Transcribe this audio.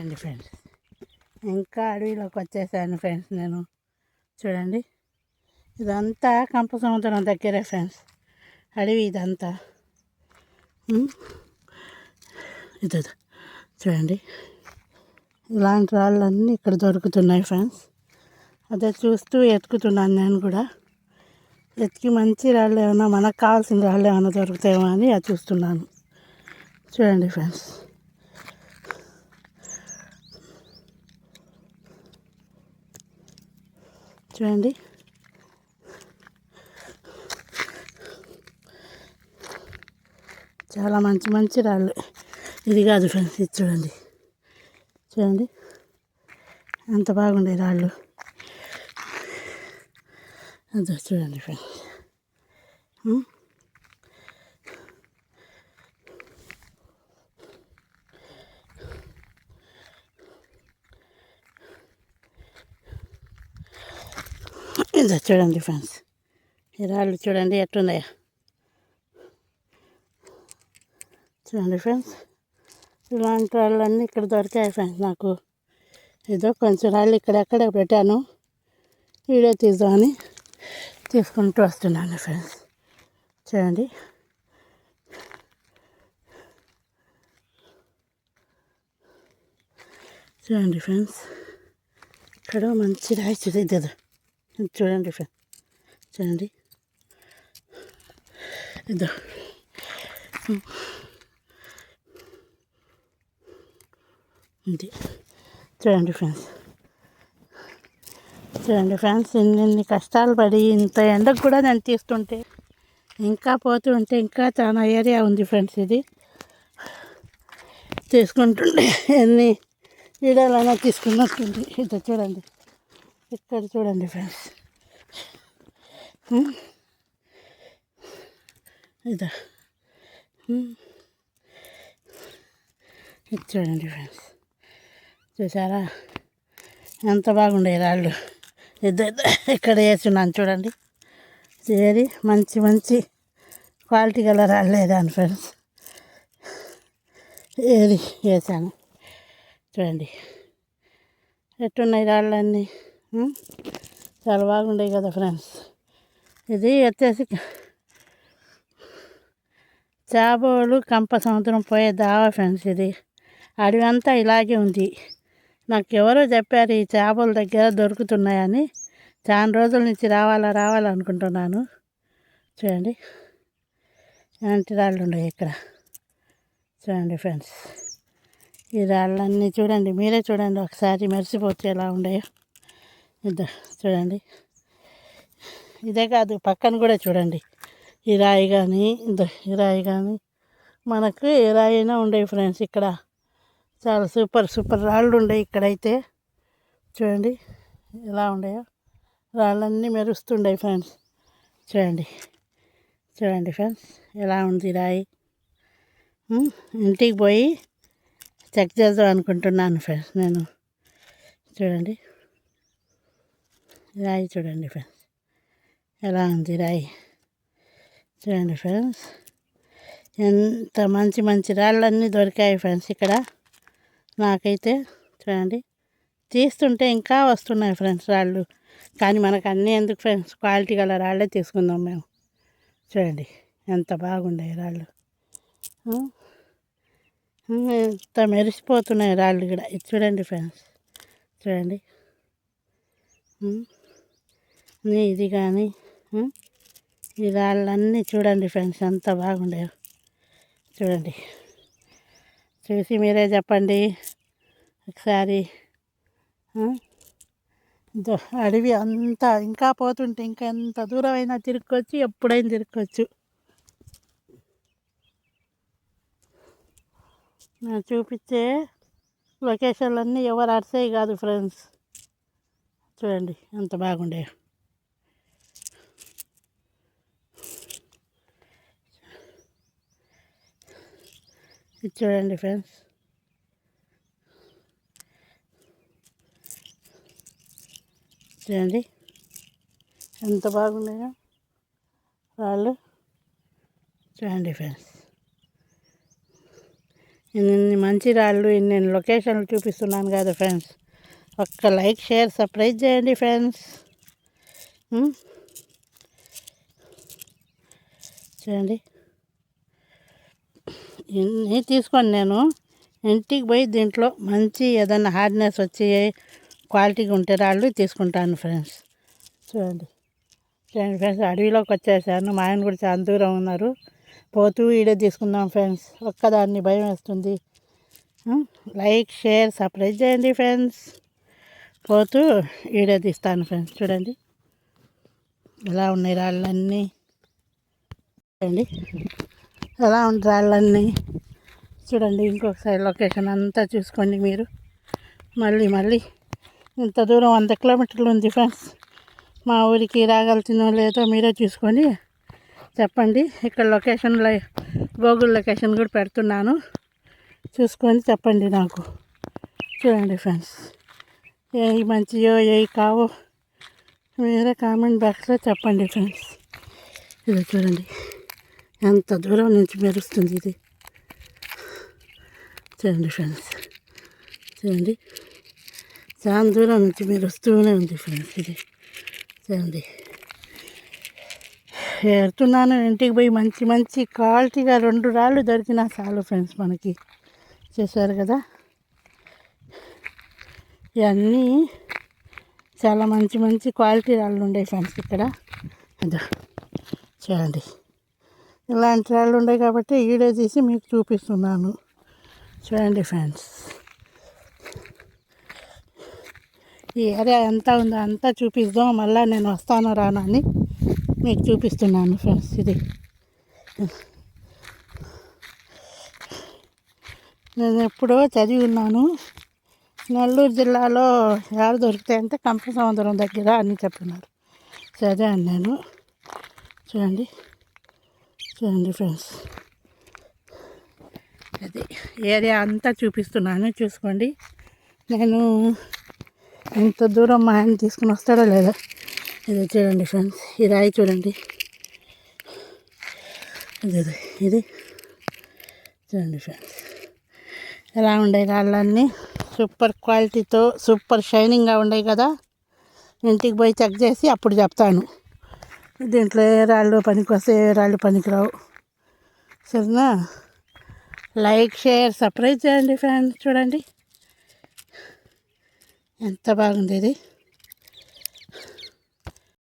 అండి ఫ్రెండ్స్, ఇంకా అడవిలోకి వచ్చేసాను ఫ్రెండ్స్. నేను చూడండి, ఇదంతా కంప సముద్రం దగ్గరే ఫ్రెండ్స్. అడవి ఇదంతా. ఇది చూడండి, ఇలాంటి రాళ్ళన్నీ ఇక్కడ దొరుకుతున్నాయి ఫ్రెండ్స్. అదే చూస్తూ ఎత్తుకుతున్నాను నేను కూడా. ఎత్తికి మంచి రాళ్ళు ఏమైనా, మనకు కావాల్సిన రాళ్ళు ఏమైనా దొరుకుతాయేమో అని అది చూస్తున్నాను. చూడండి ఫ్రెండ్స్, చూడండి, చాలా మంచి మంచి రాళ్ళు. ఇది కాదు ఫ్రెండ్స్, ఇది చూడండి. చూడండి ఎంత బాగుండే రాళ్ళు. అదో చూడండి ఫ్రెండ్స్. ఇదో చూడండి ఫ్రెండ్స్, ఈ రాళ్ళు చూడండి ఎట్టున్నాయో. చూడండి ఫ్రెండ్స్, ఇలాంటి రాళ్ళన్నీ ఇక్కడ దొరికాయి ఫ్రెండ్స్ నాకు. ఏదో కొంచెం రాళ్ళు ఇక్కడెక్కడ పెట్టాను, వీడియో తీద్దామని తీసుకుంటూ వస్తున్నాను ఫ్రెండ్స్. చూడండి, చూడండి ఫ్రెండ్స్, ఇక్కడ మంచి రాయి చూద్దాం. చూడండి ఫ్రెండ్స్, చూడండి, ఇదో ఇది చూడండి ఫ్రెండ్స్. చూడండి ఫ్రెండ్స్, ఇన్ని కష్టాలు పడి ఇంత ఎండకు కూడా నేను తీస్తుంటే, ఇంకా పోతూ ఉంటే ఇంకా చాలా ఏరియా ఉంది ఫ్రెండ్స్. ఇది తీసుకుంటుంటే ఎన్ని వీడియోలైనా తీసుకున్నట్టుంది. ఇది చూడండి, ఇక్కడ చూడండి ఫ్రెండ్స్. ఇదా ఇది చూడండి ఫ్రెండ్స్, చూసారా ఎంత బాగుండే రాళ్ళు. ఇద్దరు ఇక్కడ వేసున్నాను చూడండి. ఏది మంచి మంచి క్వాలిటీ గల రాళ్ళు వేసాను ఫ్రెండ్స్. ఏది వేసాను చూడండి, ఎట్టున్నాయి రాళ్ళన్నీ. చాలా బాగుండేవి కదా ఫ్రెండ్స్. ఇది వచ్చేసి చాబోలు కంప సముద్రం పోయే దావా ఫ్రెండ్స్. ఇది అడవి అంతా ఇలాగే ఉంది. నాకు ఎవరో చెప్పారు ఈ చేపల దగ్గర దొరుకుతున్నాయని. చాలా రోజుల నుంచి రావాలనుకుంటున్నాను. చూడండి ఎలాంటి రాళ్ళు ఉన్నాయి ఇక్కడ. చూడండి ఫ్రెండ్స్, ఈ రాళ్ళన్నీ చూడండి, మీరే చూడండి ఒకసారి, మెరిసిపోతే ఎలా ఉన్నాయో. ఇద్దా చూడండి, ఇదే కాదు పక్కన కూడా చూడండి. ఈ రాయి కానీ ఈ రాయి కానీ మనకు ఏ రాయి అయినా ఉండేవి ఫ్రెండ్స్. ఇక్కడ చాలా సూపర్ రాళ్ళు ఉండేవి ఇక్కడైతే. చూడండి ఎలా ఉండేయో, రాళ్ళన్నీ మెరుస్తుండే ఫ్రెండ్స్. చూడండి, చూడండి ఫ్రెండ్స్ ఎలా ఉంది రాయి. ఇంటికి పోయి చెక్ చేద్దాం అనుకుంటున్నాను ఫ్రెండ్స్ నేను. చూడండి రాయి, చూడండి ఫ్రెండ్స్ ఎలా ఉంది రాయి. చూడండి ఫ్రెండ్స్, ఎంత మంచి మంచి రాళ్ళన్నీ దొరికాయి ఫ్రెండ్స్ ఇక్కడ నాకైతే. చూడండి, తీస్తుంటే ఇంకా వస్తున్నాయి ఫ్రెండ్స్ రాళ్ళు. కానీ మనకు అన్నీ ఎందుకు ఫ్రెండ్స్, క్వాలిటీ గల రాళ్ళే తీసుకుందాం మేము. చూడండి ఎంత బాగున్నాయి రాళ్ళు, ఎంత మెరిసిపోతున్నాయి రాళ్ళు కూడా. ఇది చూడండి ఫ్రెండ్స్, చూడండి ఇది కానీ ఈ రాళ్ళన్నీ చూడండి ఫ్రెండ్స్ ఎంత బాగుండేవో. చూడండి, చూసి మీరే చెప్పండి ఒకసారి. అడవి అంతా ఇంకా పోతుంటే ఇంకా ఎంత దూరం అయినా తిరుక్కొచ్చు, ఎప్పుడైనా తిరుక్కొచ్చు. నేను చూపించే లొకేషన్లన్నీ ఎవరు అరిసేవి కాదు ఫ్రెండ్స్. చూడండి ఎంత బాగుండే. ఇది చూడండి ఫ్రెండ్స్, చూడండి ఎంత బాగున్నాయో రాళ్ళు. చూడండి ఫ్రెండ్స్, ఇన్ని మంచి రాళ్ళు ఇన్ని లొకేషన్లు చూపిస్తున్నాను కదా ఫ్రెండ్స్. ఒక్క లైక్ షేర్ సబ్స్క్రైబ్ చేయండి ఫ్రెండ్స్. చూడండి ఇన్ని తీసుకొని నేను ఇంటికి పోయి దీంట్లో మంచి ఏదైనా హార్డ్నెస్ వచ్చి క్వాలిటీగా ఉంటే రాళ్ళు తీసుకుంటాను ఫ్రెండ్స్. చూడండి ఫ్రెండ్స్, అడవిలోకి వచ్చేసాను. మా ఆయన కూడా చాలా దూరం ఉన్నారు. పోతూ ఈడే తీసుకుందాం ఫ్రెండ్స్. ఒక్కదాన్ని భయం వేస్తుంది. లైక్ షేర్ సబ్స్క్రైబ్ చేయండి ఫ్రెండ్స్. పోతూ ఈడే తీస్తాను ఫ్రెండ్స్. చూడండి ఎలా ఉన్నాయి రాళ్ళన్నీ. చూడండి ఎలా ఉంది రాళ్ళన్నీ. చూడండి ఇంకొకసారి లొకేషన్ అంతా చూసుకోండి మీరు. మళ్ళీ ఇంత దూరం 100 కిలోమీటర్లు ఉంది ఫ్రెండ్స్. మా ఊరికి రాగలుగుతుందో లేదో మీరే చూసుకొని చెప్పండి. ఇక్కడ లొకేషన్లో గూగుల్ లొకేషన్ కూడా పెడుతున్నాను, చూసుకొని చెప్పండి నాకు. చూడండి ఫ్రెండ్స్, ఏ మంచియో ఏ కావో మీరే కామెంట్ బాక్స్లో చెప్పండి ఫ్రెండ్స్. ఇది చూడండి ఎంత దూరం నుంచి మెరుస్తుంది ఇది. చూడండి ఫ్రెండ్స్, చూడండి చాలా దూరం నుంచి మెరుస్తూనే ఉంది ఫ్రెండ్స్. ఇది చూడండి ఏరుతున్నాను. ఇంటికి పోయి మంచి క్వాలిటీగా 2 రాళ్ళు దొరికినా చాలు ఫ్రెండ్స్ మనకి. చేశారు కదా, ఇవన్నీ చాలా మంచి క్వాలిటీ రాళ్ళు ఉండే ఫ్రెండ్స్ ఇక్కడ. అదో చూడండి ఇలాంటి రాళ్ళు ఉన్నాయి కాబట్టి వీడియో తీసి మీకు చూపిస్తున్నాను. చూడండి ఫ్రెండ్స్, ఈ ఏరియా ఎంత ఉందో అంతా చూపిద్దాం. మళ్ళీ నేను వస్తాను రాను అని మీకు చూపిస్తున్నాను ఫ్రెండ్స్. ఇది నేను ఎప్పుడో చదివి ఉన్నాను. నెల్లూరు జిల్లాలో ఎవరు దొరుకుతాయంటే కంపసముద్రం దగ్గర అని చెప్తున్నారు. చదివాను నేను. చూడండి ఫ్రెండ్స్, అది ఏరియా అంతా చూపిస్తున్నాను, చూసుకోండి. నేను ఇంత దూరం మా ఆయన తీసుకుని వస్తాడో లేదో. ఇది చూడండి ఫ్రెండ్స్, ఈ రాయి చూడండి. ఇది చూడండి ఫ్రెండ్స్, ఎలా ఉండే రాళ్ళన్నీ సూపర్ క్వాలిటీతో సూపర్ షైనింగ్గా ఉన్నాయి కదా. ఇంటికి పోయి చెక్ చేసి అప్పుడు చెప్తాను దీంట్లో ఏ రాళ్ళు పనికి వస్తే ఏ రాళ్ళు పనికిరావు. సరేనా? లైక్ షేర్ సబ్స్క్రైబ్ చేయండి ఫ్రెండ్స్. చూడండి ఎంత బాగుంది ఇది.